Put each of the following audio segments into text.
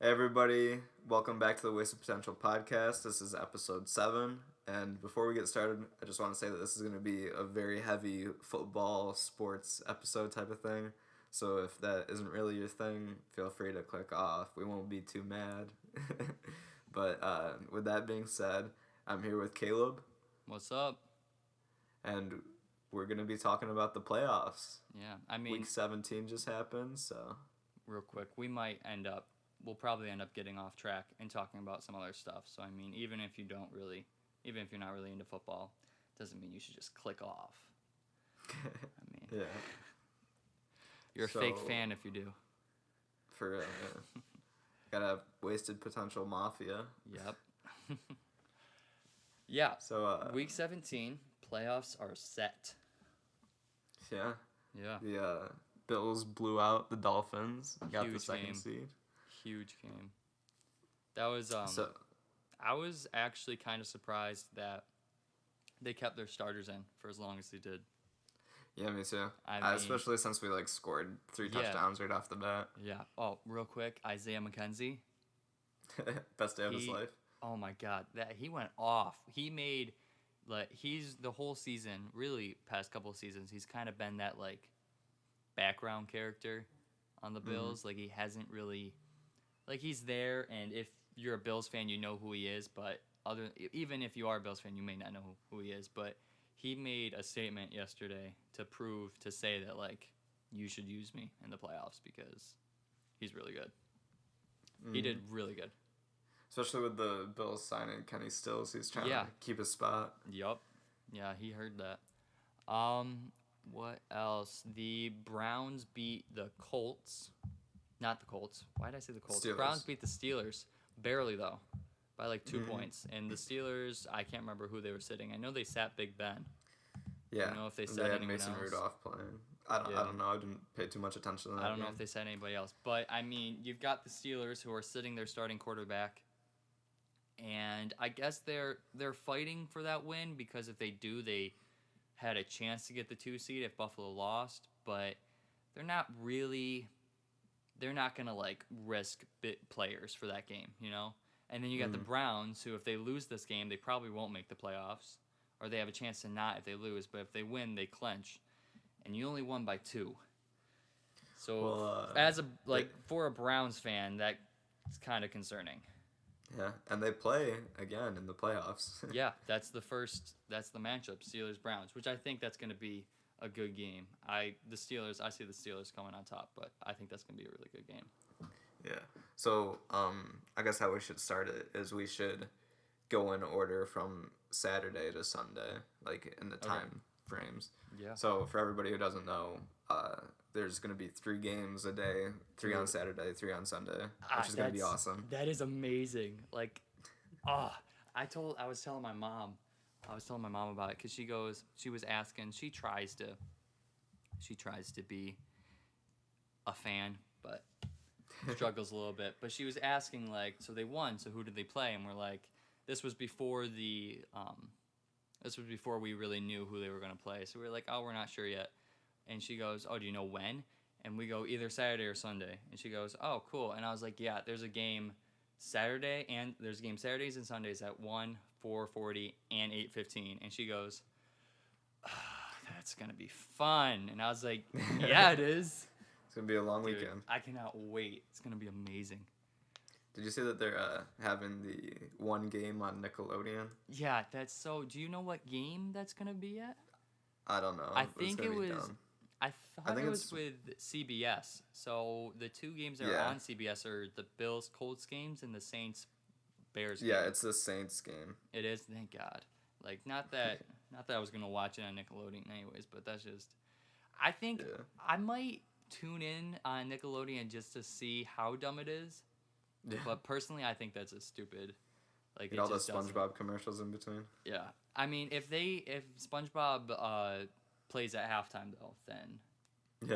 Hey everybody, welcome back to the Wasted Potential podcast. This is episode 7, and before we get started, I just want to say that this is going to be a very heavy football, sports episode type of thing. So if that isn't really your thing, feel free to click off. We won't be too mad. But with that being said, I'm here with Caleb, What's up? and we're going to be talking about the playoffs. Yeah, Week 17 just happened, so... real quick, we'll probably end up getting off track and talking about some other stuff. So, even if you're not really into football, doesn't mean you should just click off. Yeah. You're a fake fan if you do. For real, yeah. Gotta have Wasted Potential Mafia. Yep. Yeah. So, Week 17, playoffs are set. Yeah. Yeah. The Bills blew out the Dolphins. Got the second seed. Huge game. That was I was actually kind of surprised that they kept their starters in for as long as they did. Yeah, me too. Especially since we scored 3 touchdowns right off the bat. Yeah. Oh, real quick, Isaiah Mckenzie. Best day of his life. Oh my God, he went off. He made he's the whole season, really past couple of seasons, he's kind of been that background character on the Bills. Mm-hmm. He hasn't really he's there, and if you're a Bills fan, you know who he is, but even if you are a Bills fan, you may not know who he is, but he made a statement yesterday to say that you should use me in the playoffs because he's really good. Mm-hmm. He did really good. Especially with the Bills signing Kenny Stills, he's trying to keep his spot. Yup. Yeah, he heard that. What else? The Browns beat the Colts. Not the Colts. Why did I say the Colts? The Browns beat the Steelers. Barely, though. By 2 points. And the Steelers, I can't remember who they were sitting. I know they sat Big Ben. Yeah. I don't know if they sat anyone Mason else. Rudolph playing. I don't know. I didn't pay too much attention to that. I don't know if they sat anybody else. But, you've got the Steelers who are sitting their starting quarterback. And I guess they're fighting for that win because if they do, they had a chance to get the 2 seed if Buffalo lost. But they're not going to risk players for that game, you know? And then you got the Browns who, if they lose this game, they probably won't make the playoffs. Or they have a chance to not if they lose. But if they win, they clinch. And you only won by 2. So for a Browns fan, that's kind of concerning. Yeah, and they play again in the playoffs. Yeah, that's the matchup, Steelers-Browns, which I think that's going to be a good game. I see the Steelers coming on top, but I think that's going to be a really good game. Yeah. So, I guess how we should start it is we should go in order from Saturday to Sunday, in the time frames. Yeah. So, for everybody who doesn't know, there's going to be 3 games a day, 3 on Saturday, 3 on Sunday, which is going to be awesome. That is amazing. I was telling my mom about it because she was asking, she tries to be a fan, but struggles a little bit. But she was asking, so they won, so who did they play? And we're like, this was before we really knew who they were going to play. So we were like, oh, we're not sure yet. And she goes, oh, do you know when? And we go, either Saturday or Sunday. And she goes, oh, cool. And I was like, yeah, there's a game Saturday, and there's a game Saturdays and Sundays at 1, 4:40, and 8:15. And she goes, oh, that's going to be fun. And I was like, yeah, it is. It's going to be a long weekend. I cannot wait. It's going to be amazing. Did you see that they're having the one game on Nickelodeon? Yeah, that's so... Do you know what game that's going to be at? I don't know. I think it was... Dumb. I thought it was with CBS. So the 2 games that are on CBS are the Bills-Colts games and the Saints-Bears game. Yeah, it's the Saints game. It is, thank God. Not that I was going to watch it on Nickelodeon anyways, but that's just... I think I might tune in on Nickelodeon just to see how dumb it is. Yeah. But personally, I think that's a stupid... Get all the SpongeBob commercials in between. Yeah. If SpongeBob plays at halftime, though, then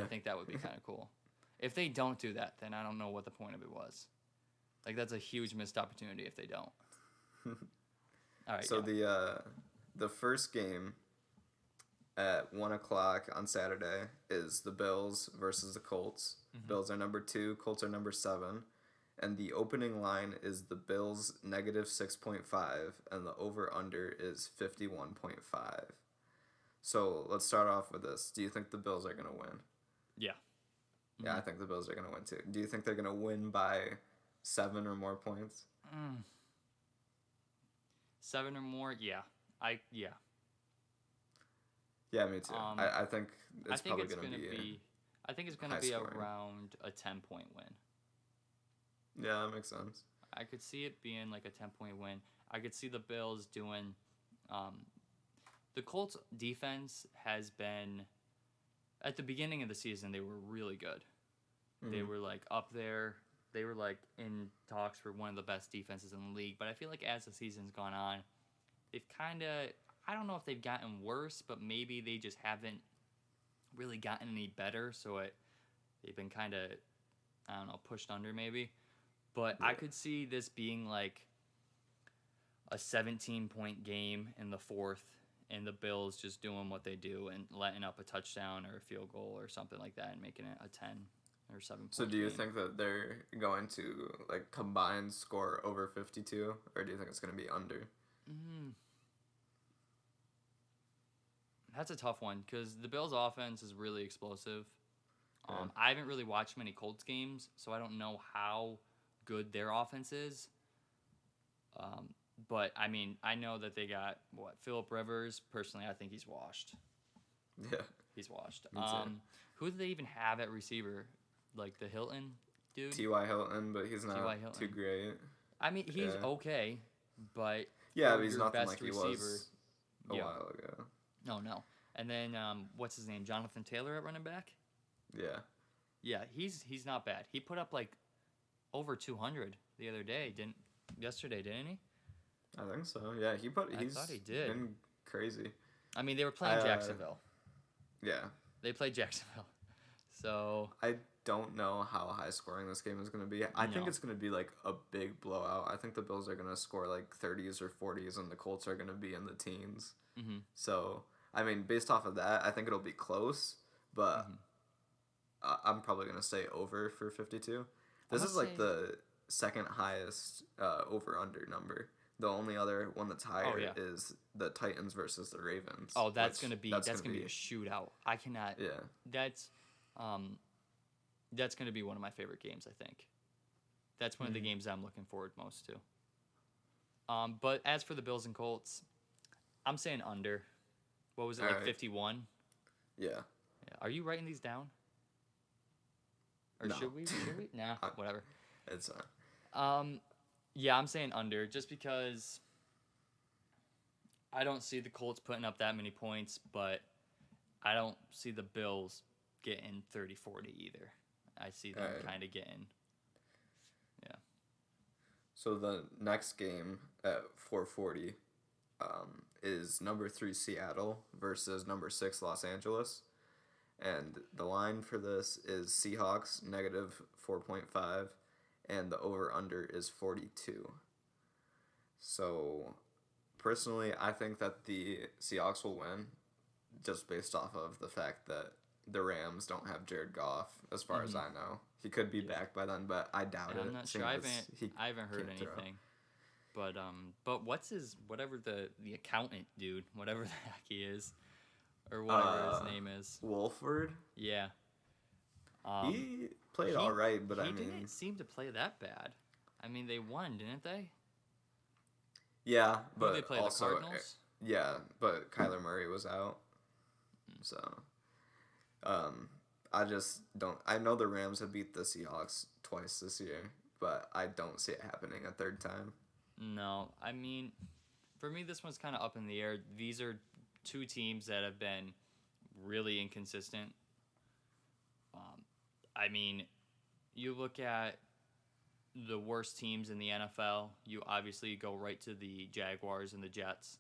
I think that would be kind of cool. If they don't do that, then I don't know what the point of it was. That's a huge missed opportunity if they don't. All right. So the first game at 1 o'clock on Saturday is the Bills versus the Colts. Mm-hmm. Bills are number 2, Colts are number 7. And the opening line is the Bills -6.5, and the over/under is 51.5. So let's start off with this. Do you think the Bills are going to win? Yeah. Yeah, I think the Bills are going to win too. Do you think they're going to win by 7 or more points? 7 or more? Yeah. Yeah. Yeah, me too. I think it's probably going to be I think it's going to be around a 10-point win. Yeah, that makes sense. I could see it being like a 10-point win. I could see the Bills doing. The Colts defense has been. At the beginning of the season, they were really good. Mm-hmm. They were like up there. They were like in talks for one of the best defenses in the league. But I feel like as the season's gone on, they've kind of. I don't know if they've gotten worse, but maybe they just haven't really gotten any better. So they've been kind of, I don't know, pushed under maybe. But yeah. I could see this being like a 17-point game in the fourth, and the Bills just doing what they do and letting up a touchdown or a field goal or something like that and making it a 10 or 7-point So do you game. think that they're going to like combined score over 52, or do you think it's going to be under? That's a tough one because the Bills' offense is really explosive. I haven't really watched many Colts games, so I don't know how good their offense is. But, I mean, I know that they got, Phillip Rivers. Personally, I think he's washed. Yeah. He's washed. Who do they even have at receiver? Like the Hilton dude? T.Y. Hilton, but he's not too great. I mean, he's okay, but... Yeah, but he's nothing like he was a while ago. No. And then, what's his name? Jonathan Taylor at running back? Yeah. Yeah, he's not bad. He put up, like, over 200 the other day. Yesterday, didn't he? I think so. Yeah, I thought he did. Been crazy. I mean, they were playing Jacksonville. Yeah. They played Jacksonville. So I don't know how high scoring this game is going to be. I think it's going to be like a big blowout. I think the Bills are going to score like 30s or 40s, and the Colts are going to be in the teens. Mm-hmm. So, I mean, based off of that, I think it'll be close, but I'm probably going to say over for 52. This is like the second highest over-under number. The only other one that's higher is the Titans versus the Ravens. Oh, that's gonna be a shootout. I cannot. Yeah. That's gonna be one of my favorite games. I think. That's one of the games I'm looking forward most to. But as for the Bills and Colts, I'm saying under. What was it, like 51? Yeah. Are you writing these down? Or should we? Nah, whatever. It's fine. Yeah, I'm saying under, just because I don't see the Colts putting up that many points, but I don't see the Bills getting 30-40 either. I see them kind of getting, So the next game at 4:40 is number 3 Seattle versus number 6 Los Angeles. And the line for this is Seahawks -4.5. And the over-under is 42. So, personally, I think that the Seahawks will win, just based off of the fact that the Rams don't have Jared Goff, as far as I know. He could be back by then, but I doubt it. I'm not sure. I haven't heard anything. But what's whatever the accountant dude, whatever the heck he is, or whatever his name is. Wolford? Yeah. He played all right, but he didn't seem to play that bad. I mean, they won, didn't they? Yeah, but they play also, the Cardinals? Yeah, but Kyler Murray was out. So, I just don't. I know the Rams have beat the Seahawks twice this year, but I don't see it happening a third time. No, I mean, for me, this one's kind of up in the air. These are two teams that have been really inconsistent. I mean, you look at the worst teams in the NFL, you obviously go right to the Jaguars and the Jets.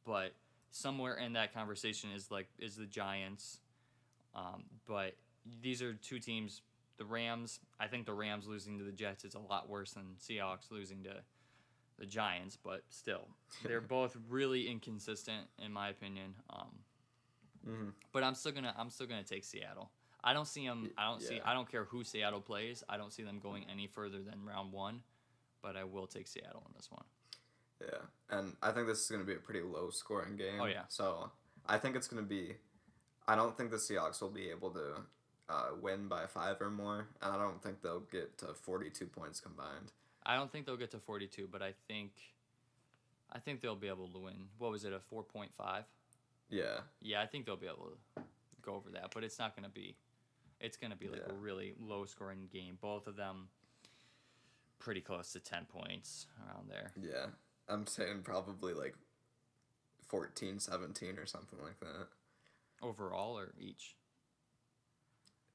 But somewhere in that conversation is the Giants. But these are two teams. The Rams, I think the Rams losing to the Jets is a lot worse than Seahawks losing to the Giants, but still, they're both really inconsistent in my opinion. But I'm still gonna take Seattle. I don't see them. Yeah. I don't care who Seattle plays. I don't see them going any further than round 1, but I will take Seattle in this one. Yeah, and I think this is going to be a pretty low-scoring game. Oh, yeah. So I think it's going to be. I don't think the Seahawks will be able to win by 5 or more, and I don't think they'll get to 42 points combined. I don't think they'll get to 42, but I think they'll be able to win. What was it, a 4.5? Yeah. Yeah, I think they'll be able to go over that, but it's not going to be. It's going to be like a really low-scoring game. Both of them pretty close to 10 points around there. Yeah. I'm saying probably like 14-17 or something like that. Overall or each?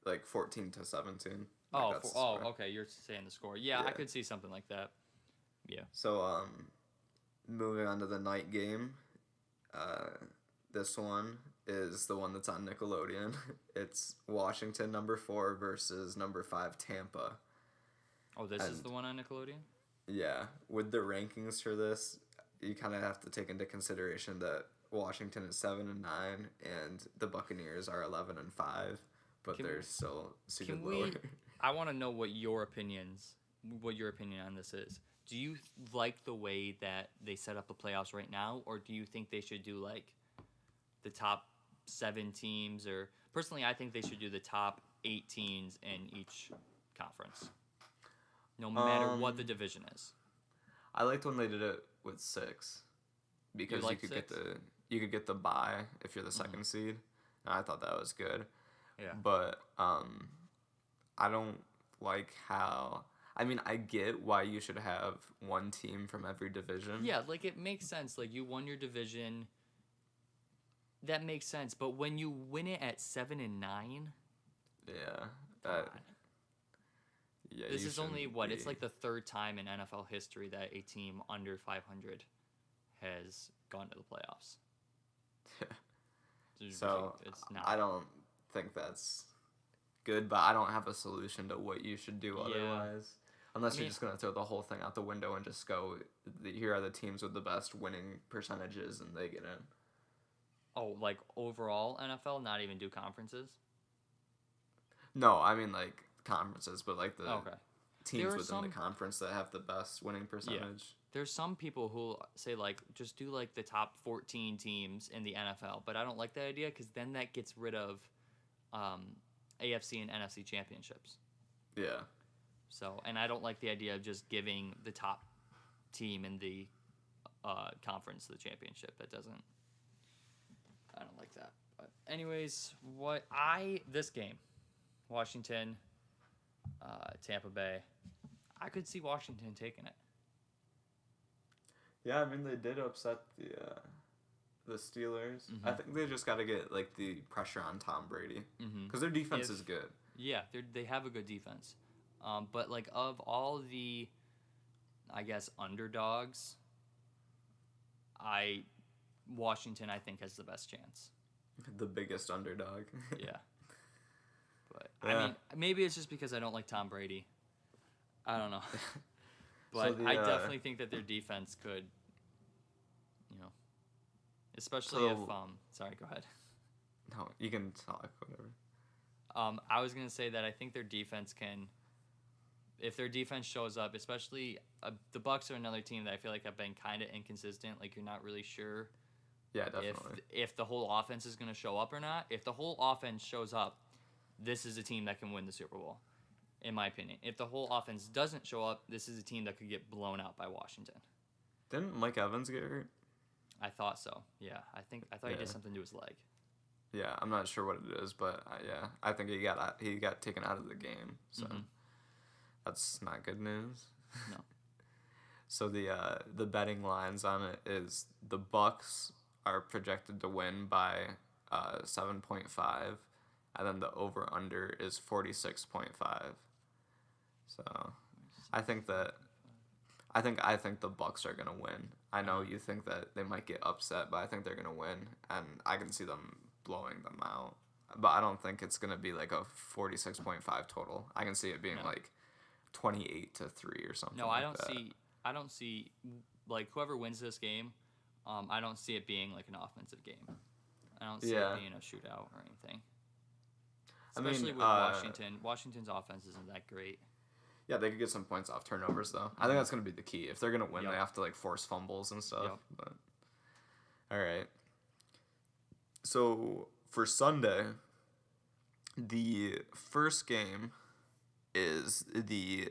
Like 14-17. Okay. You're saying the score. Yeah, I could see something like that. Yeah. So, moving on to the night game. This one is the one that's on Nickelodeon. It's Washington number 4 versus number 5 Tampa. Oh, this is the one on Nickelodeon? Yeah. With the rankings for this, you kind of have to take into consideration that Washington is 7-9 and the Buccaneers are 11-5, but they're still super lower. I want to know what your opinion on this is. Do you like the way that they set up the playoffs right now, or do you think they should do like the top 7 teams? Or personally, I think they should do the top 8 teams in each conference, no matter what the division is. I liked when they did it with 6 because you could get the bye if you're the second seed, and I thought that was good. Yeah. But I don't like how. I mean, I get why you should have one team from every division. Yeah, like it makes sense. Like you won your division. That makes sense. But when you win it at 7-9, yeah, this is only it's like the 3rd time in NFL history that a team under 500 has gone to the playoffs. So it's not. I don't think that's good, but I don't have a solution to what you should do otherwise. Unless you're just going to throw the whole thing out the window and just go, here are the teams with the best winning percentages, and they get in. Oh, like overall NFL, not even do conferences? No, I mean like conferences, but like the teams within the conference that have the best winning percentage. Yeah. There's some people who say like just do like the top 14 teams in the NFL, but I don't like that idea because then that gets rid of AFC and NFC championships. Yeah. So, and I don't like the idea of just giving the top team in the conference the championship. I don't like that. But anyways, this game, Washington, Tampa Bay, I could see Washington taking it. Yeah, I mean they did upset the Steelers. I think they just got to get like the pressure on Tom Brady because their defense is good. Yeah, they have a good defense. But like of all the, I guess, underdogs, Washington I think has the best chance. The biggest underdog. Yeah. But I mean, maybe it's just because I don't like Tom Brady. I don't know. But I definitely think that their defense could, especially if sorry, go ahead. No, you can talk, whatever. I was going to say that I think their defense can, if their defense shows up, especially the Bucs are another team that I feel like have been kind of inconsistent. Like you're not really sure. Yeah, definitely. If the whole offense is going to show up or not. If the whole offense shows up, this is a team that can win the Super Bowl, in my opinion. If the whole offense doesn't show up, this is a team that could get blown out by Washington. Didn't Mike Evans get hurt? I thought so. Yeah, I thought he did something to his leg. Yeah, I'm not sure what it is, but I think he got taken out of the game. So that's not good news. No. So the betting lines on it is the Bucs are projected to win by 7.5, and then the over under is 46.5. So I think the Bucs are gonna win. I know you think that they might get upset, but I think they're gonna win, and I can see them blowing them out. But I don't think it's gonna be like a 46.5 total. I can see it being like 28-3 or something. No, I don't see like whoever wins this game. I don't see it being like an offensive game. I don't see it being a shootout or anything. Especially with Washington. Washington's offense isn't that great. Yeah, they could get some points off turnovers, though. I think that's going to be the key. If they're going to win, they have to, like, force fumbles and stuff. Yep. But all right. So, for Sunday, the first game is the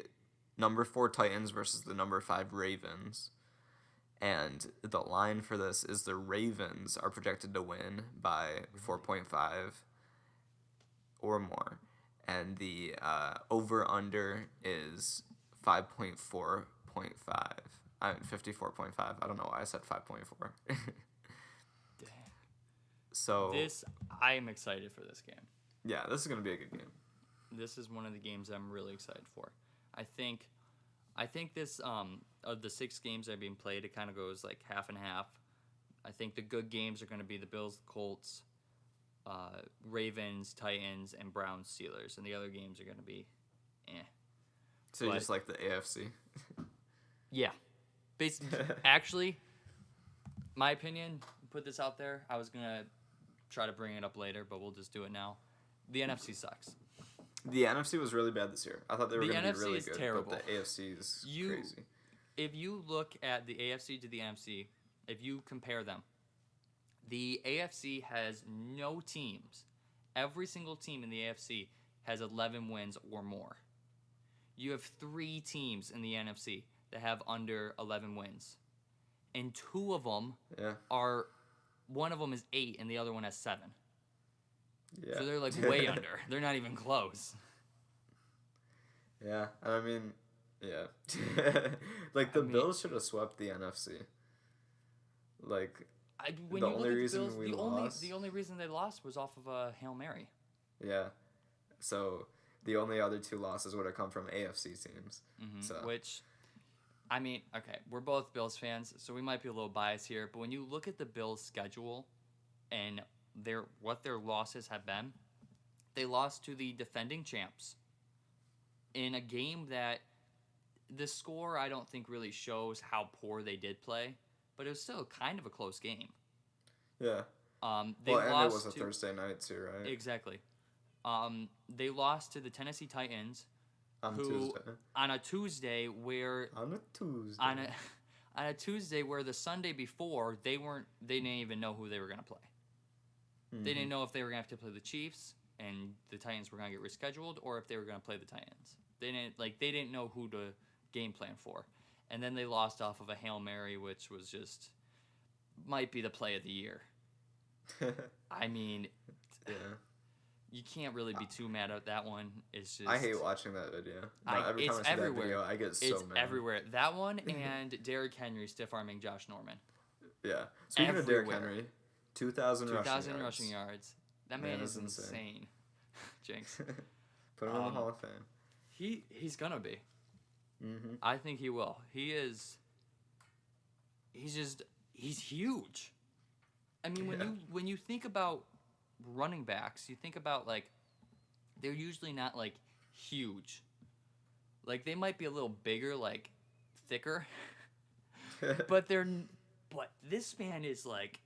number 4 Titans versus the number 5 Ravens. And the line for this is the Ravens are projected to win by 4.5 or more. And the over-under is 5.4.5. I mean, 54.5. I don't know why I said 5.4. Dang. So I am excited for this game. Yeah, this is going to be a good game. This is one of the games I'm really excited for. I think this of the 6 games that are being played, it kind of goes like half and half. I think the good games are going to be the Bills, Colts, Ravens, Titans, and Browns, Steelers, and the other games are going to be, So you just like the AFC? Yeah, actually, my opinion. Put this out there. I was gonna try to bring it up later, but we'll just do it now. The NFC sucks. The NFC was really bad this year. I thought they were going to be really good, terrible. But the AFC is crazy. If you look at the AFC to the NFC, if you compare them, the AFC has no teams. Every single team in the AFC has 11 wins or more. You have 3 teams in the NFC that have under 11 wins. And 2 of them are, one of them is 8 and the other one has 7. Yeah. So they're like way under. They're not even close. Yeah, I mean, yeah. Like the Bills should have swept the NFC. Like the only reason we lost. The only reason they lost was off of a Hail Mary. Yeah. So the only other 2 losses would have come from AFC teams. Mm-hmm. So. Which, I mean, okay, we're both Bills fans, so we might be a little biased here. But when you look at the Bills' schedule and what their losses have been, they lost to the defending champs in a game that the score I don't think really shows how poor they did play, but it was still kind of a close game. Yeah. And it was a Thursday night too, right? Exactly. They lost to the Tennessee Titans on a Tuesday where the Sunday before they didn't even know who they were going to play. Mm-hmm. They didn't know if they were going to have to play the Chiefs and the Titans were going to get rescheduled, or if they were going to play the Titans. They didn't know who to game plan for. And then they lost off of a Hail Mary, which was just might be the play of the year. I mean, you can't really be too mad at that one. It's just I hate watching that video. Every time I see that video, I get so mad. It's everywhere. That one and Derrick Henry stiff-arming Josh Norman. Yeah. Speaking of Derrick Henry, 2,000 rushing yards. That man is insane. Jinx. Put him in the Hall of Fame. He's gonna be. Mm-hmm. I think he will. He's huge. I mean, when you think about running backs, you think about like they're usually not like huge. Like they might be a little bigger, like thicker. but this man is like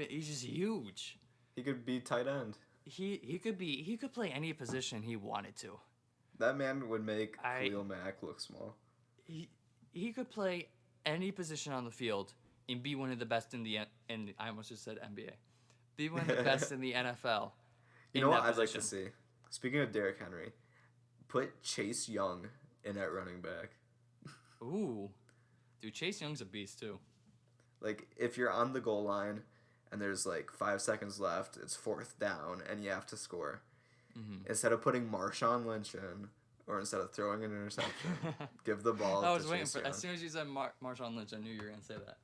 he's just huge. He could be tight end. He could play any position he wanted to. That man would make Khalil Mack look small. He could play any position on the field and be one of the best in I almost just said NBA. Be one of the best in the NFL. You know what I'd like to see? Speaking of Derrick Henry, put Chase Young in at running back. Ooh. Dude, Chase Young's a beast too. Like, if you're on the goal line and there's like 5 seconds left, it's 4th down, and you have to score. Mm-hmm. Instead of putting Marshawn Lynch in, or instead of throwing an interception, give the ball to Chase Young. I was waiting for as soon as you said Marshawn Lynch, I knew you were going to say that.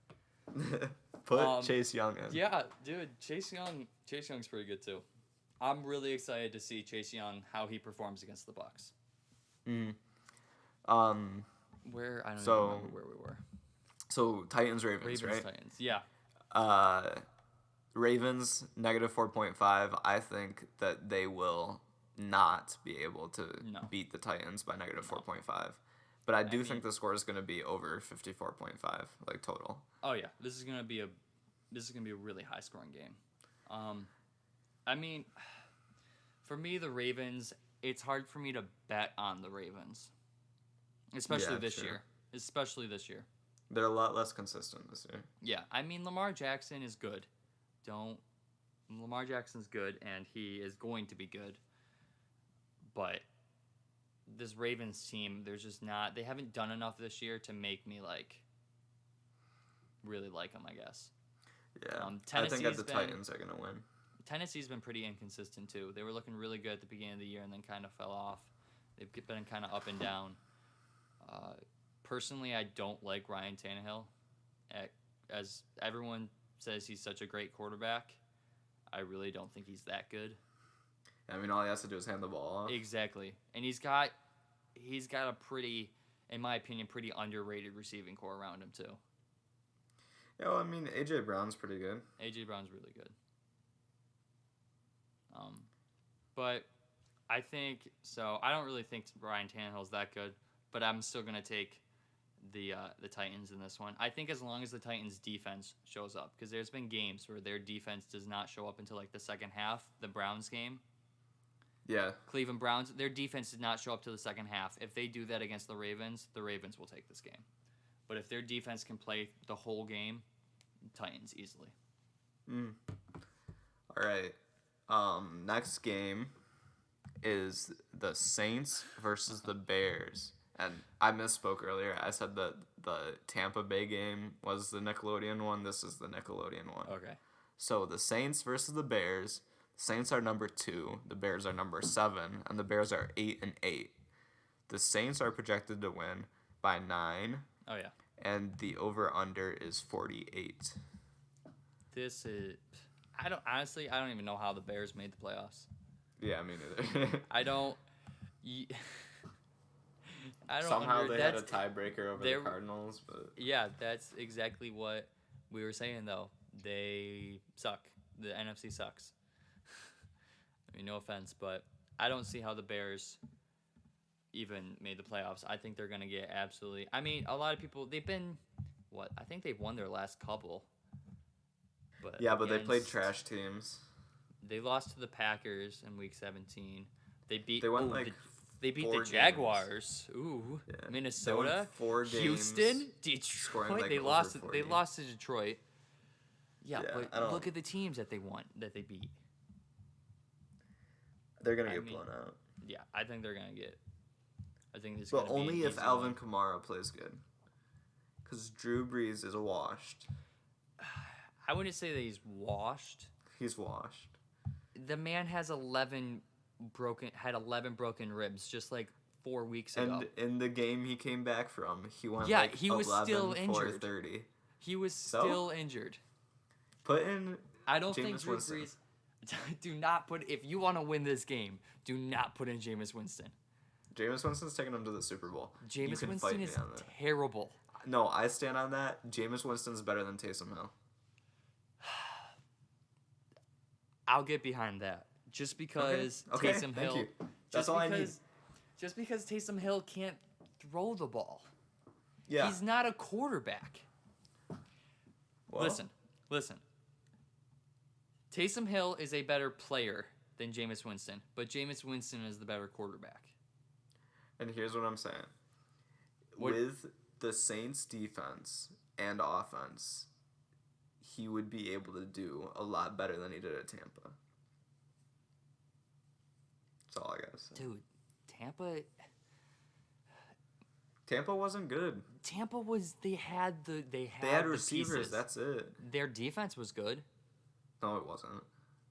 Put Chase Young in. Yeah, dude, Chase Young's pretty good too. I'm really excited to see Chase Young, how he performs against the Bucs. Mm. I don't even remember where we were. So Titans, right? Titans, yeah. Ravens -4.5. I think that they will not be able to beat the Titans by -4.5. But I do think the score is going to be over 54.5, like total. Oh yeah, this is going to be a really high scoring game. I mean, For me, the Ravens, it's hard for me to bet on the Ravens. Especially this year. Especially this year. They're a lot less consistent this year. Yeah, I mean, Lamar Jackson is good. Lamar Jackson's good, and he is going to be good. But this Ravens team, there's just not... They haven't done enough this year to make me, really like them, I guess. Yeah, I think that the Titans are going to win. Tennessee's been pretty inconsistent, too. They were looking really good at the beginning of the year and then kind of fell off. They've been kind of up and down. Personally, I don't like Ryan Tannehill. As everyone says he's such a great quarterback, I really don't think he's that good. I mean, all he has to do is hand the ball off. Exactly. And he's got a pretty, in my opinion, pretty underrated receiving core around him, too. Yeah, well, I mean, A.J. Brown's pretty good. A.J. Brown's really good. But I think, so I don't really think Ryan Tannehill's that good, but I'm still going to take the Titans in this one. I think as long as the Titans' defense shows up, because there's been games where their defense does not show up until the second half. The Browns game. Yeah. Cleveland Browns, their defense did not show up till the second half. If they do that against the Ravens will take this game. But if their defense can play the whole game, Titans easily. All right. Next game is the Saints versus the Bears. And I misspoke earlier. I said that the Tampa Bay game was the Nickelodeon one. This is the Nickelodeon one. Okay. So the Saints versus the Bears. Saints are number 2. The Bears are number 7. And the Bears are 8-8. The Saints are projected to win by 9. Oh, yeah. And the over-under is 48. This is... I don't even know how the Bears made the playoffs. Yeah, me neither. I don't Somehow they had a tiebreaker over the Cardinals, but... Yeah, that's exactly what we were saying, though. They suck. The NFC sucks. I mean, no offense, but I don't see how the Bears even made the playoffs. I think they're going to get absolutely... I mean, a lot of people, they've been... I think they've won their last couple. But they played trash teams. They lost to the Packers in Week 17. They beat the Jaguars. Ooh, yeah. Minnesota, 4 games, Houston, Detroit. They lost to Detroit. Yeah, but look at the teams that they beat. They're gonna get blown out. Yeah, I think they're gonna get. I think this. But only if Alvin Kamara plays good. Because Drew Brees is washed. I wouldn't say that he's washed. He's washed. The man has 11 broken ribs just 4 weeks ago. And in the game he came back from, he went he was 11 still injured. 30. He was still injured. Put in I don't Jameis think Drew Winston. Brees... Do not put... If you want to win this game, do not put in Jameis Winston. Jameis Winston's taking him to the Super Bowl. Jameis Winston is terrible. No, I stand on that. Jameis Winston's better than Taysom Hill. I'll get behind that. Just because Taysom Hill... You. That's all I need. Just because Taysom Hill can't throw the ball. Yeah. He's not a quarterback. Well, Listen. Taysom Hill is a better player than Jameis Winston, but Jameis Winston is the better quarterback. And here's what I'm saying. With the Saints' defense and offense, he would be able to do a lot better than he did at Tampa. That's all I gotta say. Dude, Tampa wasn't good. Tampa was... They had receivers, pieces. That's it. Their defense was good. No, it wasn't.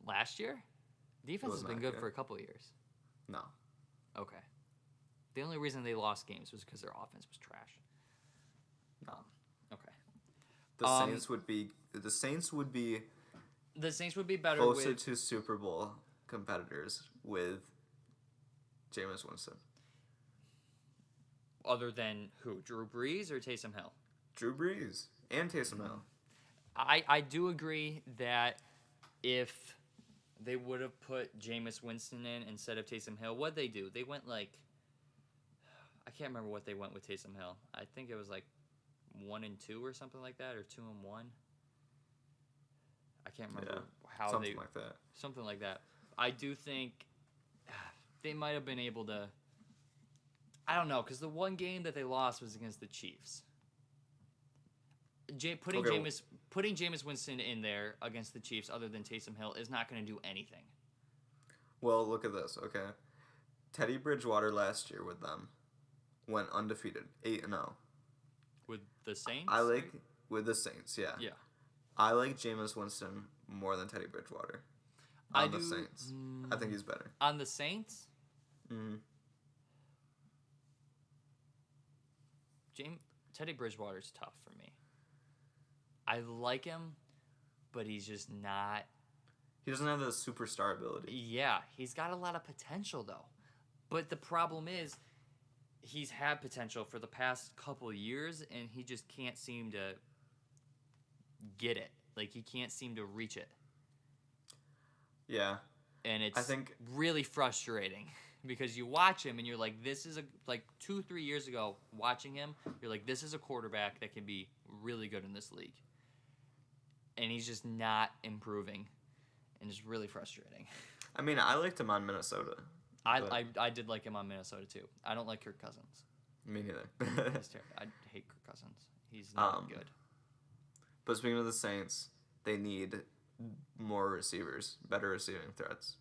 Last year? Defense has been good for a couple of years. No. Okay. The only reason they lost games was because their offense was trash. No. Okay. The Saints would be better closer to Super Bowl competitors with Jameis Winston. Other than who? Drew Brees or Taysom Hill? Drew Brees and Taysom Hill. I do agree that if they would have put Jameis Winston in instead of Taysom Hill, what'd they do? They went I can't remember what they went with Taysom Hill. I think it was 1-2 or something like that, or 2-1. I can't remember how something like that. Something like that. I do think they might have been able to. I don't know, because the one game that they lost was against the Chiefs. Putting Jameis Winston in there against the Chiefs, other than Taysom Hill, is not going to do anything. Well, look at this. Okay, Teddy Bridgewater last year with them went undefeated, 8-0. With the Saints? With the Saints, yeah. Yeah. I like Jameis Winston more than Teddy Bridgewater. On the Saints. I think he's better. On the Saints? Mm-hmm. Teddy Bridgewater's tough for me. I like him, but he's just not... He doesn't have the superstar ability. Yeah, he's got a lot of potential, though. But the problem is, he's had potential for the past couple of years, and he just can't seem to get it. Like, he can't seem to reach it. Yeah. And it's really frustrating because you watch him and you're like, this is like 2-3 years ago watching him, you're like, this is a quarterback that can be really good in this league. And he's just not improving. And it's really frustrating. I mean, I liked him on Minnesota. I did like him on Minnesota too. I don't like Kirk Cousins. Me neither. He's terrible. I hate Kirk Cousins. He's not good. But speaking of the Saints, they need more receivers, better receiving threats,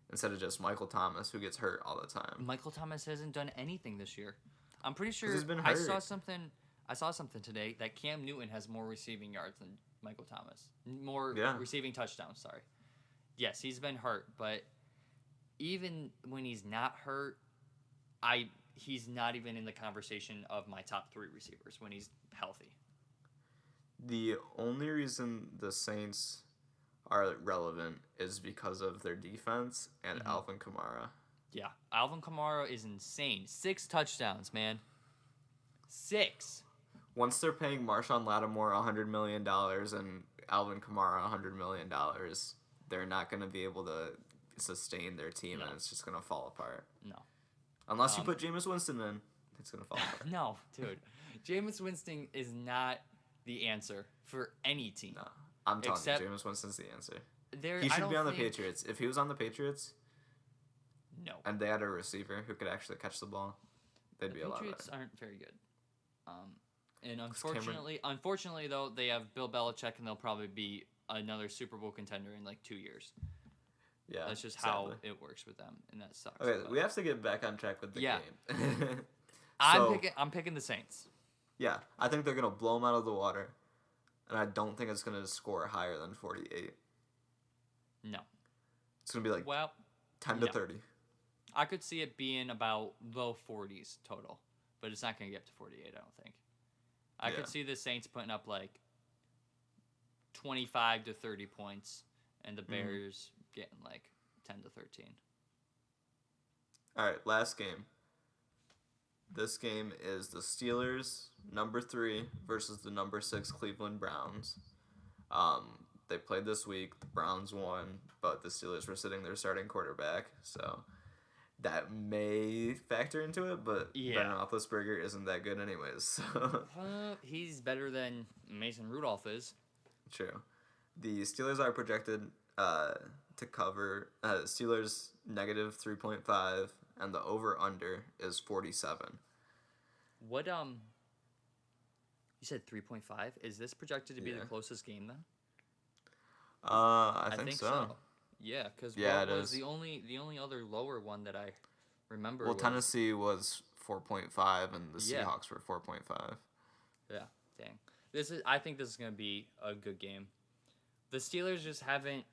instead of just Michael Thomas, who gets hurt all the time. Michael Thomas hasn't done anything this year. I'm pretty sure he's been hurt. I saw something today that Cam Newton has more receiving yards than Michael Thomas. More receiving touchdowns, sorry. Yes, he's been hurt, but even when he's not hurt, he's not even in the conversation of my top 3 receivers when he's healthy. The only reason the Saints are relevant is because of their defense and Alvin Kamara. Yeah, Alvin Kamara is insane. 6 touchdowns, man. 6. Once they're paying Marshawn Lattimore $100 million and Alvin Kamara $100 million, they're not going to be able to sustain their team, and it's just going to fall apart. No. Unless you put Jameis Winston in, it's going to fall apart. No, dude. Jameis Winston is not the answer for any team. No. I'm telling you, Jameis Winston's the answer. He should be on the Patriots. If he was on the Patriots, no, and they had a receiver who could actually catch the ball, they'd be a lot better. The Patriots aren't very good. And unfortunately, though, they have Bill Belichick, and they'll probably be another Super Bowl contender in like 2 years. Yeah, that's just how it works with them, and that sucks. Okay, we have to get back on track with the game. I'm picking the Saints. Yeah, I think they're gonna blow them out of the water, and I don't think it's gonna score higher than 48. No, it's gonna be like 10 to 30. I could see it being about low 40s total, but it's not gonna get up to 48. I don't think. I could see the Saints putting up like 25 to 30 points, and the Bears getting like 10 to 13. All right, last game. This game is the Steelers, number 3, versus the number 6 Cleveland Browns. They played this week. The Browns won, but the Steelers were sitting their starting quarterback, so that may factor into it, but Ben Roethlisberger isn't that good anyways. So. He's better than Mason Rudolph is. True. The Steelers are projected to cover Steelers negative 3.5, and the over-under is 47. What, you said 3.5? Is this projected to be the closest game then? I think so. Yeah, because it was is. the only other lower one that I remember? Well, Tennessee was 4.5, and the Seahawks were 4.5. Yeah, dang. I think this is going to be a good game. The Steelers just haven't.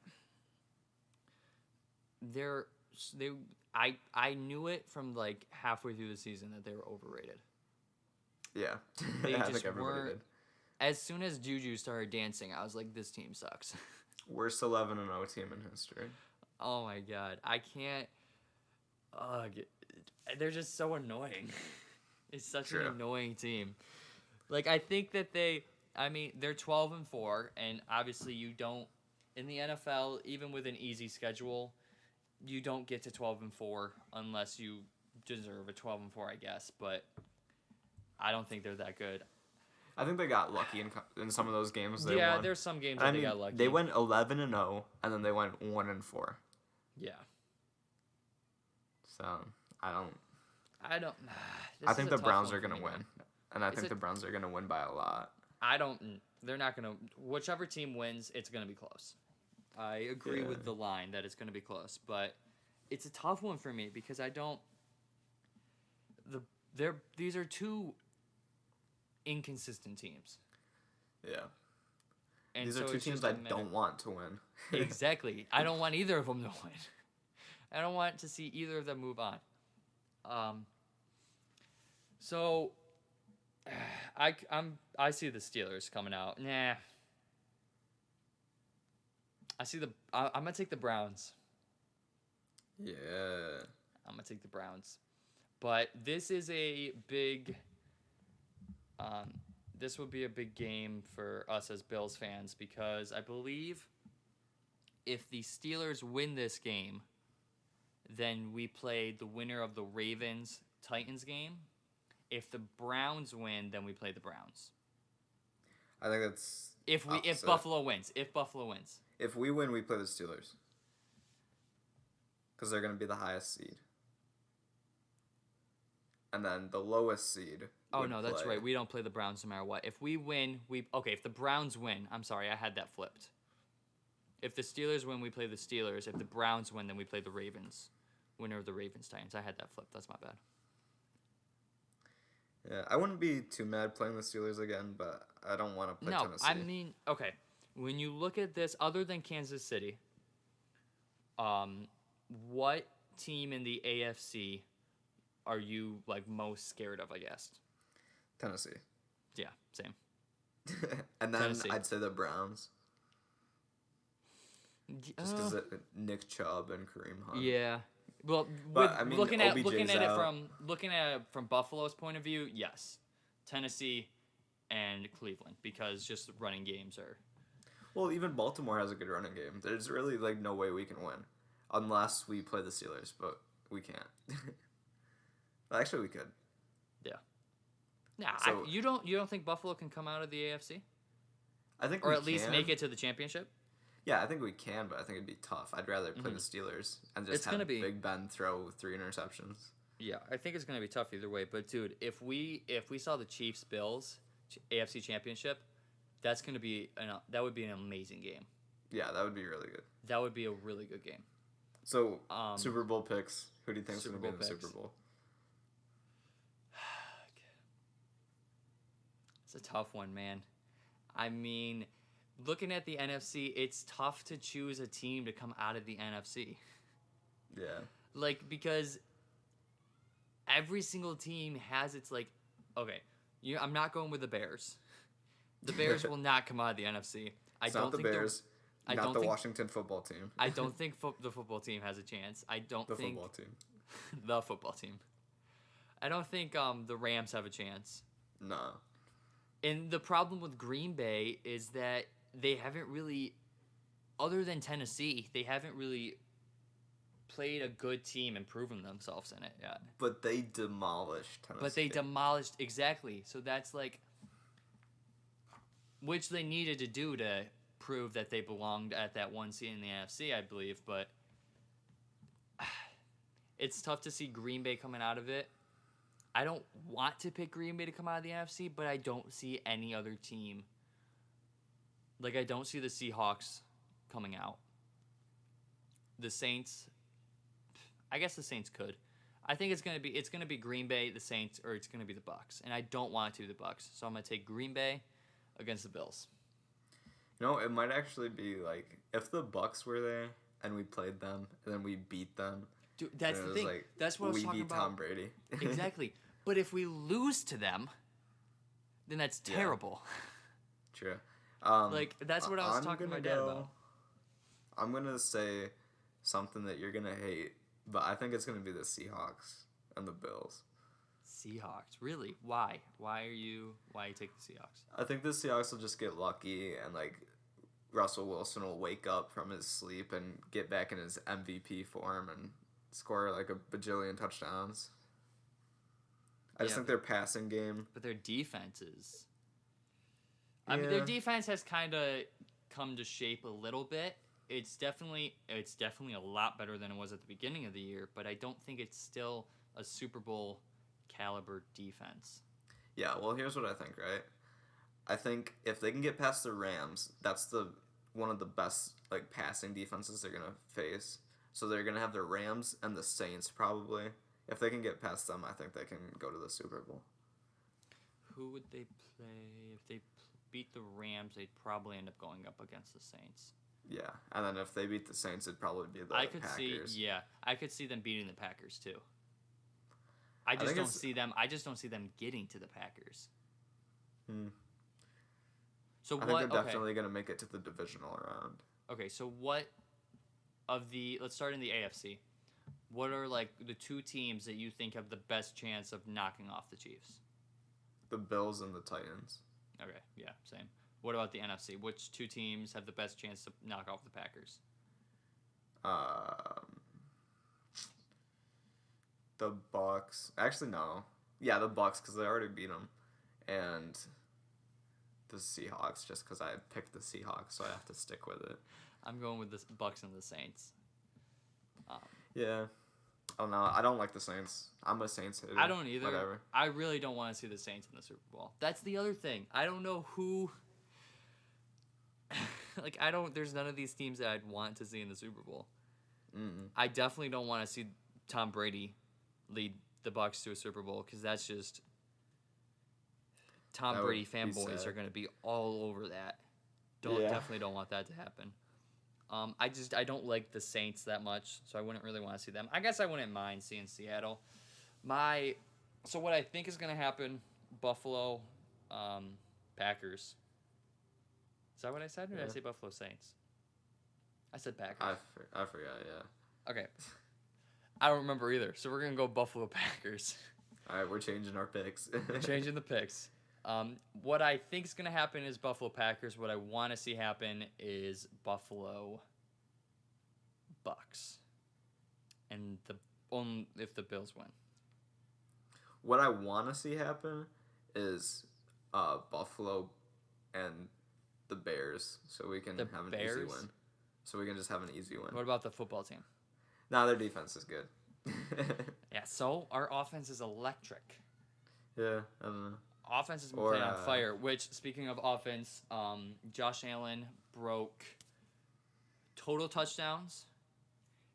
I knew it from like halfway through the season that they were overrated. Yeah, They I just think everybody weren't. did. As soon as Juju started dancing, I was like, this team sucks. Worst 11-0 team in history. Oh my god, I can't. They're just so annoying. It's such an annoying team. Like, I think that they're 12-4, and obviously you don't in the NFL, even with an easy schedule, you don't get to 12-4 unless you deserve a 12-4, I guess. But I don't think they're that good. I think they got lucky in some of those games. They won. There's some games that they got lucky. They went 11-0, and then they went 1-4. Yeah. So I don't. I don't. I think the Browns are going gonna win, and I think the Browns are gonna win by a lot. I don't. They're not gonna. Whichever team wins, it's gonna be close. I agree with the line that it's gonna be close, but it's a tough one for me because I don't. These are two inconsistent teams. Yeah. And these so are two teams I don't want to win. Exactly. I don't want either of them to win. I don't want to see either of them move on. So I see the Steelers coming out. Nah. I'm gonna take the Browns. Yeah. I'm gonna take the Browns. But this is a big this would be a big game for us as Bills fans because I believe if the Steelers win this game, then we play the winner of the Ravens-Titans game. If the Browns win, then we play the Browns. I think that's if Buffalo wins. If we win, we play the Steelers. Because they're going to be the highest seed. And then the lowest seed. Oh, no, that's right. We don't play the Browns no matter what. If we win, if the Browns win, I'm sorry, I had that flipped. If the Steelers win, we play the Steelers. If the Browns win, then we play the Ravens. Winner of the Ravens-Titans. I had that flipped. That's my bad. Yeah, I wouldn't be too mad playing the Steelers again, but I don't want to play Tennessee. I mean, okay. When you look at this, other than Kansas City, what team in the AFC are you most scared of, I guess? Tennessee. Yeah, same. And then Tennessee. I'd say the Browns. Just because Nick Chubb and Kareem Hunt. Yeah. Well, looking at it from Buffalo's point of view, yes, Tennessee and Cleveland, because just running games are. Well, even Baltimore has a good running game. There's really no way we can win, unless we play the Steelers, but we can't. Actually, we could. Yeah. Nah, you don't think Buffalo can come out of the AFC? I think, or at least make it to the championship. Yeah, I think we can, but I think it'd be tough. I'd rather play the Steelers and just have Big Ben throw 3 interceptions. Yeah, I think it's gonna be tough either way. But dude, if we saw the Chiefs Bills AFC Championship, that would be an amazing game. Yeah, that would be really good. That would be a really good game. So Super Bowl picks. Who do you think is gonna be in the Super Bowl? It's a tough one, man. I mean, looking at the NFC, it's tough to choose a team to come out of the NFC. Yeah. Because every single team has its okay, I'm not going with the Bears. The Bears will not come out of the NFC. It's not the Bears. Not the Washington football team. I don't think the football team has a chance. The football team. The football team. I don't think the Rams have a chance. No. And the problem with Green Bay is that they haven't really, other than Tennessee, they haven't really played a good team and proven themselves in it yet. But they demolished Tennessee. Exactly. So that's which they needed to do to prove that they belonged at that one seed in the NFC, I believe. But it's tough to see Green Bay coming out of it. I don't want to pick Green Bay to come out of the NFC, but I don't see any other team. I don't see the Seahawks coming out. The Saints, I guess the Saints could. I think it's gonna be Green Bay, the Saints, or it's gonna be the Bucs, and I don't want it to be the Bucs, so I'm gonna take Green Bay against the Bills. It might actually be if the Bucs were there and we played them and then we beat them. Dude, that's the thing. That's what I was talking about. We beat Tom Brady. Exactly. But if we lose to them, then that's terrible. True. That's what I was talking to my dad about. I'm going to say something that you're going to hate, but I think it's going to be the Seahawks and the Bills. Seahawks? Really? Why? Why you take the Seahawks? I think the Seahawks will just get lucky and Russell Wilson will wake up from his sleep and get back in his MVP form and score a bajillion touchdowns. I just think their passing game. But their defense is. I mean, their defense has kind of come to shape a little bit it's definitely a lot better than it was at the beginning of the year, but I don't think it's still a Super Bowl caliber defense. Yeah, well, here's what I think, right? I think if they can get past the Rams, that's one of the best like passing defenses they're gonna face. So they're gonna have the Rams and the Saints probably. If they can get past them, I think they can go to the Super Bowl. Who would they play if they beat the Rams? They'd probably end up going up against the Saints. Yeah, and then if they beat the Saints, it'd probably be the I could Packers. I could see them beating the Packers too. I just don't see them getting to the Packers. So I think they're definitely going to make it to the divisional round. Okay, so let's start in the AFC. What are like the two teams that you think have the best chance of knocking off the Chiefs? The Bills and the Titans. Okay, yeah, same. What about the NFC? Which two teams have the best chance to knock off the Packers? The Bucks. Actually, no. Yeah, the Bucks because they already beat them, and the Seahawks just because I picked the Seahawks, so I have to stick with it. I'm going with the Bucks and the Saints. Yeah. Oh no, I don't like the Saints. I'm a Saints hater. I don't either. Whatever. I really don't want to see the Saints in the Super Bowl. That's the other thing. I don't know who. There's none of these teams that I'd want to see in the Super Bowl. Mm-mm. I definitely don't want to see Tom Brady lead the Bucs to a Super Bowl because that's just. Tom Brady fanboys are going to be all over that. Definitely don't want that to happen. I don't like the Saints that much, so I wouldn't really want to see them. I guess I wouldn't mind seeing Seattle. So what I think is going to happen, Buffalo, Packers. Is that what I said, or did I say Buffalo Saints? I said Packers. I forgot, yeah. Okay. I don't remember either, so we're going to go Buffalo Packers. All right, we're changing our picks. We're changing the picks. What I think is going to happen is Buffalo Packers. What I want to see happen is Buffalo Bucks. And if the Bills win. What I want to see happen is Buffalo and the Bears, so we can have an easy win. So we can just have an easy win. What about the football team? No, their defense is good. Yeah, so our offense is electric. Yeah, I don't know. Offense has been playing on fire, which, speaking of offense, Josh Allen broke total touchdowns.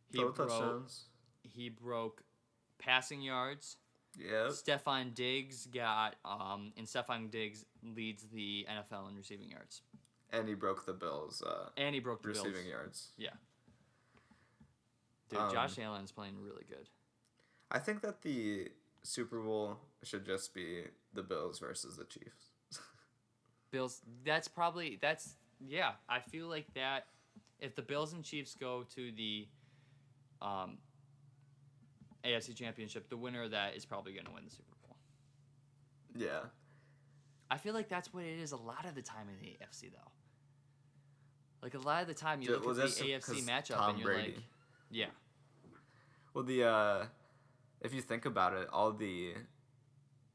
He broke passing yards. Yeah. Stephon Diggs leads the NFL in receiving yards. And he broke the Bills. Receiving yards. Yeah. Dude, Josh Allen's playing really good. I think that the Super Bowl should just be the Bills versus the Chiefs. Bills, I feel like that, if the Bills and Chiefs go to the AFC Championship, the winner of that is probably going to win the Super Bowl. Yeah. I feel like that's what it is a lot of the time in the AFC, though. Like, a lot of the time you look at the AFC matchup Tom and you're Brady. like, yeah. Well, if you think about it, all the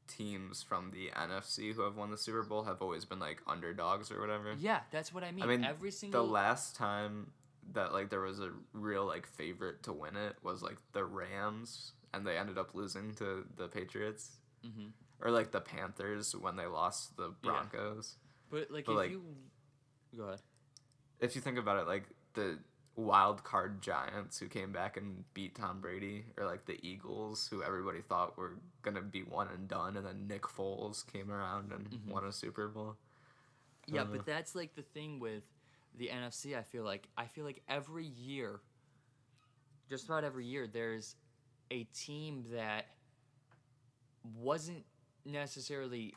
teams from the NFC who have won the Super Bowl have always been like underdogs or whatever. Yeah, that's what I mean. The last time that like there was a real like favorite to win it was like the Rams, and they ended up losing to the Patriots. Mm-hmm. Or like the Panthers when they lost the Broncos. Yeah. But go ahead. If you think about it, like the wild card Giants who came back and beat Tom Brady, or like the Eagles who everybody thought were gonna be one and done, and then Nick Foles came around and won a Super Bowl. Yeah, but that's like the thing with the NFC. I feel like every year, just about every year, there's a team that wasn't necessarily,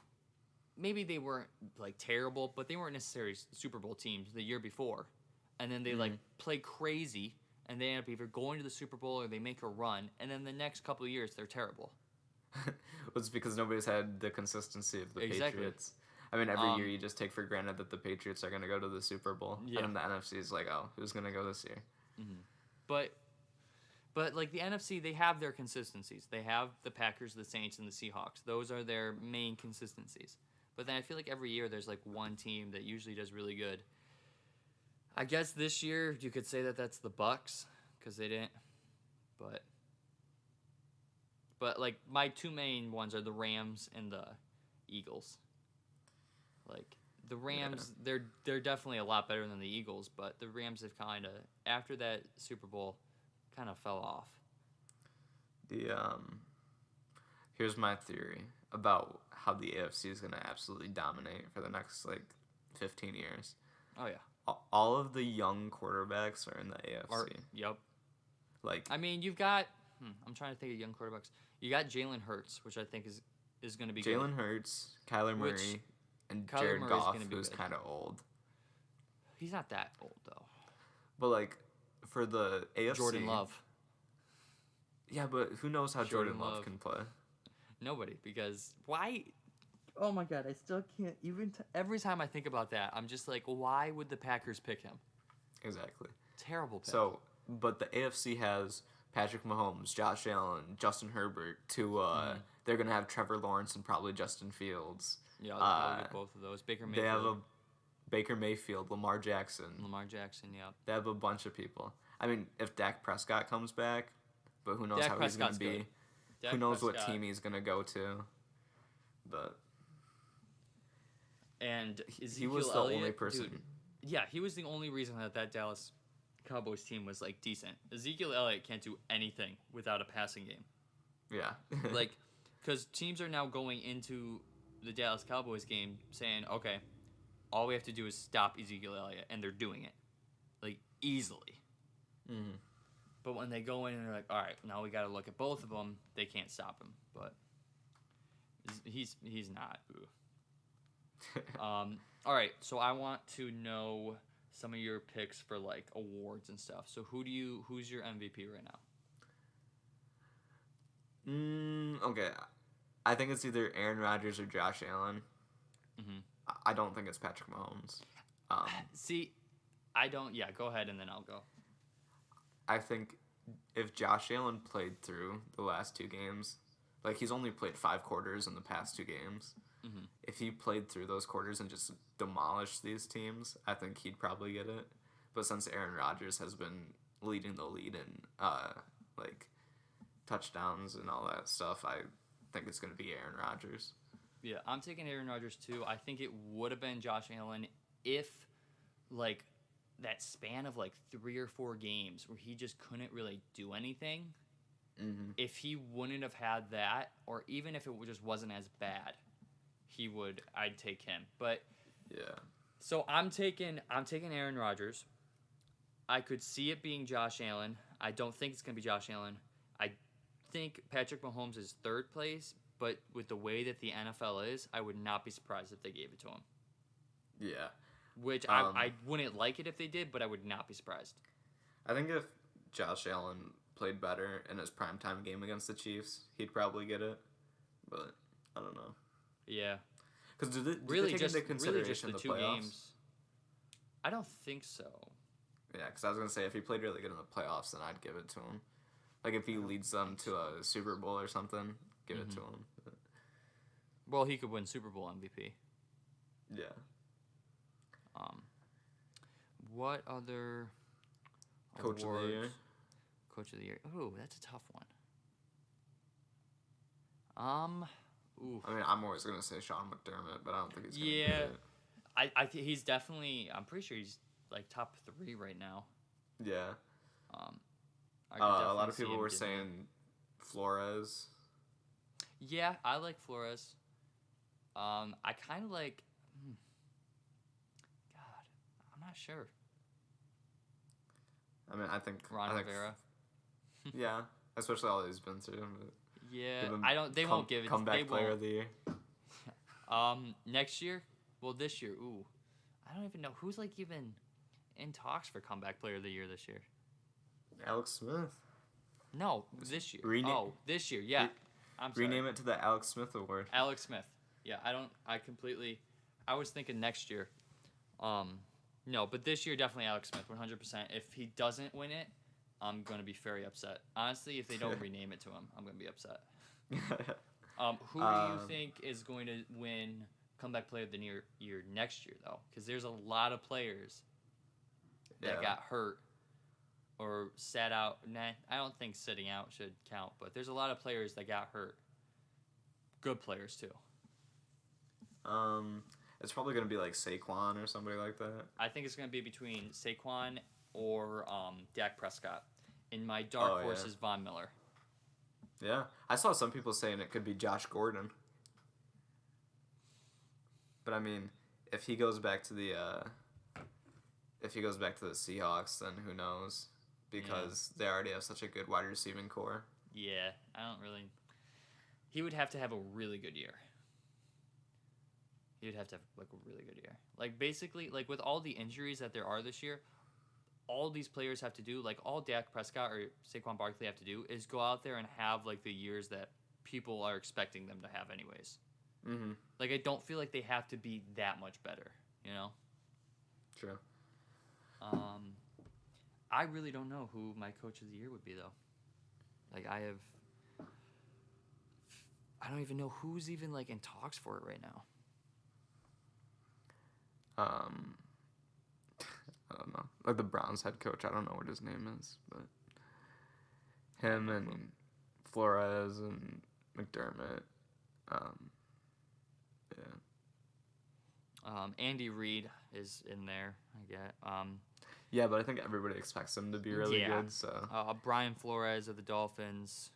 maybe they weren't like terrible, but they weren't necessarily Super Bowl teams the year before. And then they like play crazy, and they end up either going to the Super Bowl or they make a run, and then the next couple of years they're terrible. It's because nobody's had the consistency of the Patriots. I mean, every year you just take for granted that the Patriots are going to go to the Super Bowl, and then the NFC is like, oh, who's going to go this year? Mm-hmm. But like the NFC, they have their consistencies. They have the Packers, the Saints, and the Seahawks. Those are their main consistencies. But then I feel like every year there's like one team that usually does really good. I guess this year you could say that that's the Bucks because they didn't, but like my two main ones are the Rams and the Eagles. Like the Rams, they're definitely a lot better than the Eagles, but the Rams have kind of after that Super Bowl kind of fell off. Here's my theory about how the AFC is going to absolutely dominate for the next 15 years. Oh yeah. All of the young quarterbacks are in the AFC. Yep. Like, I mean, you've got. I'm trying to think of young quarterbacks. You got Jalen Hurts, which I think is going to be good. Jalen Hurts, Kyler Murray, and Kyler Jared Murray's Goff, gonna be who's good. kind of old. He's not that old though. But for the AFC, Jordan Love. Yeah, but who knows how Jordan Love can play? Nobody, because why? Oh my God, I still can't even. Every time I think about that, I'm just like, why would the Packers pick him? Exactly. Terrible pick. So, but the AFC has Patrick Mahomes, Josh Allen, Justin Herbert. They're gonna have Trevor Lawrence and probably Justin Fields. Yeah, they'll get both of those. Baker Mayfield. They have Baker Mayfield, Lamar Jackson. Yeah. They have a bunch of people. I mean, if Dak Prescott comes back, but who knows how he's gonna be? Who knows what team he's gonna go to? But. And he was the only person. Dude, yeah, he was the only reason that Dallas Cowboys team was decent. Ezekiel Elliott can't do anything without a passing game. Yeah. Because teams are now going into the Dallas Cowboys game saying, okay, all we have to do is stop Ezekiel Elliott, and they're doing it, easily. Mm-hmm. But when they go in and they're like, all right, now we got to look at both of them, they can't stop him. But he's not. All right, so I want to know some of your picks for awards and stuff. So who's your MVP right now? Okay, I think it's either Aaron Rodgers or Josh Allen. Mm-hmm. I don't think it's Patrick Mahomes. See, I don't. Yeah, go ahead and then I'll go. I think if Josh Allen played through the last two games, he's only played 5 quarters in the past 2 games. Mm-hmm. If he played through those quarters and just demolished these teams, I think he'd probably get it. But since Aaron Rodgers has been leading the lead in touchdowns and all that stuff, I think it's going to be Aaron Rodgers. Yeah, I'm taking Aaron Rodgers too. I think it would have been Josh Allen if that span of 3 or 4 games where he just couldn't really do anything. Mm-hmm. If he wouldn't have had that, or even if it just wasn't as bad, I'd take him. But yeah. So I'm taking Aaron Rodgers. I could see it being Josh Allen. I don't think it's gonna be Josh Allen. I think Patrick Mahomes is 3rd place, but with the way that the NFL is, I would not be surprised if they gave it to him. Yeah. Which I wouldn't like it if they did, but I would not be surprised. I think if Josh Allen played better in his primetime game against the Chiefs, he'd probably get it. But I don't know. Yeah. Because did they take into consideration the 2 playoffs? games? I don't think so. Yeah, because I was going to say, if he played really good in the playoffs, then I'd give it to him. If he leads them to a Super Bowl or something, give it to him. But. Well, he could win Super Bowl MVP. Yeah. What other Coach awards? of the Year? Coach of the Year. Ooh, that's a tough one. Ooh. I mean, I'm always going to say Sean McDermott, but I don't think he's going to Yeah. do it. I think he's definitely, I'm pretty sure he's top 3 right now. Yeah. I a lot of people were saying Flores. Yeah, I like Flores. I kind of like, God, I'm not sure. I mean, I think Ron Rivera. Yeah, especially all he's been through. Yeah, they won't give it. Comeback player of the year. Next year? Well, this year. Ooh, I don't even know who's even in talks for comeback player of the year this year. Alex Smith. No, this year. This year. Yeah, I'm sorry. Rename it to the Alex Smith Award. Alex Smith. Yeah, I was thinking next year. No, but this year definitely Alex Smith, 100%. If he doesn't win it, I'm going to be very upset. Honestly, if they don't rename it to him, I'm going to be upset. Who do you think is going to win comeback player of the year next year, though? Because there's a lot of players. that Yeah. got hurt or sat out. Nah, I don't think sitting out should count, but there's a lot of players that got hurt. Good players too. It's probably gonna be like Saquon or somebody like that. I think it's going to be between Saquon or Dak Prescott. And my dark horse yeah. is Von Miller. Yeah, I saw some people saying it could be Josh Gordon. But I mean, if he goes back to the Seahawks, then who knows? Because they already have such a good wide receiving core. Yeah, I don't really. He would have to have a really good year. He would have to have like a really good year. Like basically, like with all the injuries that there are this year, all these players have to do, like all Dak Prescott or Saquon Barkley have to do, is go out there and have like the years that people are expecting them to have, anyways. Mm-hmm. Like I don't feel like they have to be that much better, you know. True. I really don't know who my coach of the year would be though. Like I don't even know who's even like in talks for it right now. I don't know. Like the Browns head coach, I don't know what his name is, but him and Flores and McDermott. Andy Reid is in there, I get. Yeah, but I think everybody expects him to be really good. So Brian Flores of the Dolphins.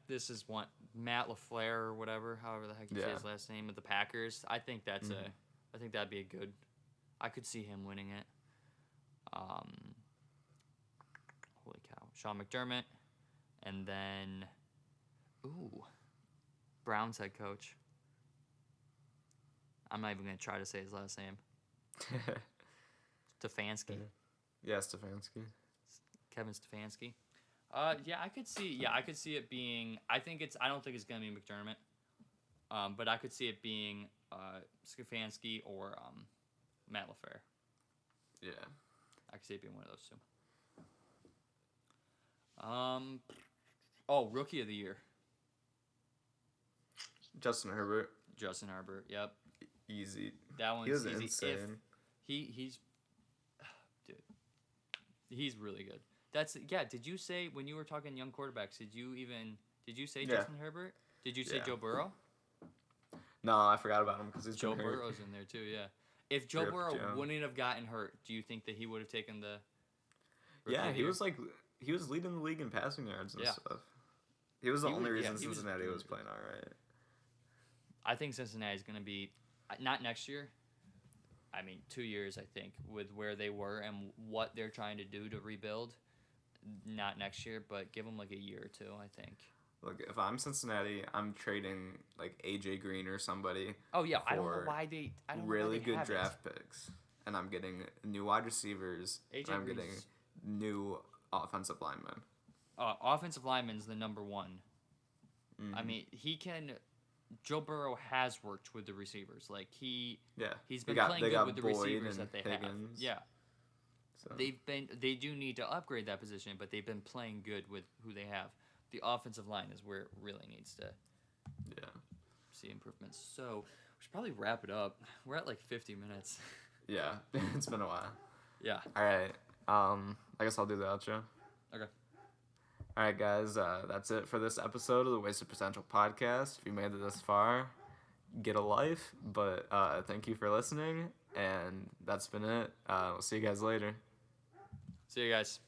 This is one Matt LaFleur or whatever, however the heck you say his last name, of the Packers. I think I think that'd be a good. I could see him winning it. Holy cow, Sean McDermott, and then, Browns head coach. I'm not even gonna try to say his last name. Stefanski. Yeah, Stefanski. Kevin Stefanski. I could see it being. I don't think it's gonna be McDermott. But I could see it being Stefanski or Matt LaFleur. Yeah. I could see it being one of those two. Rookie of the year. Justin Herbert. Yep. Easy. That one's he was easy. insane. He's really good. Did you say when you were talking young quarterbacks? Did you say Justin Herbert? Did you say Joe Burrow? No, I forgot about him because he's Joe been hurt. Burrow's in there too. Yeah. If Joe Burrow wouldn't have gotten hurt, do you think that he would have taken the? Yeah, he was leading the league in passing yards and stuff. He was the only reason Cincinnati was playing all right. I think Cincinnati's going to be not next year. I mean, 2 years, I think, with where they were and what they're trying to do to rebuild. Not next year, but give them like a year or two, I think. Look, if I'm Cincinnati, I'm trading like AJ Green or somebody. Oh yeah, I don't know why they. I don't really know why they good draft picks, and I'm getting new wide receivers. And I'm getting new offensive linemen. Offensive lineman's the number one. Mm-hmm. I mean, he can. Joe Burrow has worked with the receivers. Like he's been playing good with the receivers that they Higgins. have. Yeah. So. They do need to upgrade that position, but they've been playing good with who they have. The offensive line is where it really needs to see improvements. So we should probably wrap it up. We're at like 50 minutes. Yeah, it's been a while. Yeah. All right. I guess I'll do the outro. Okay. All right, guys. That's it for this episode of the Wasted Potential podcast. If you made it this far, get a life. But thank you for listening, and that's been it. We'll see you guys later. See you guys.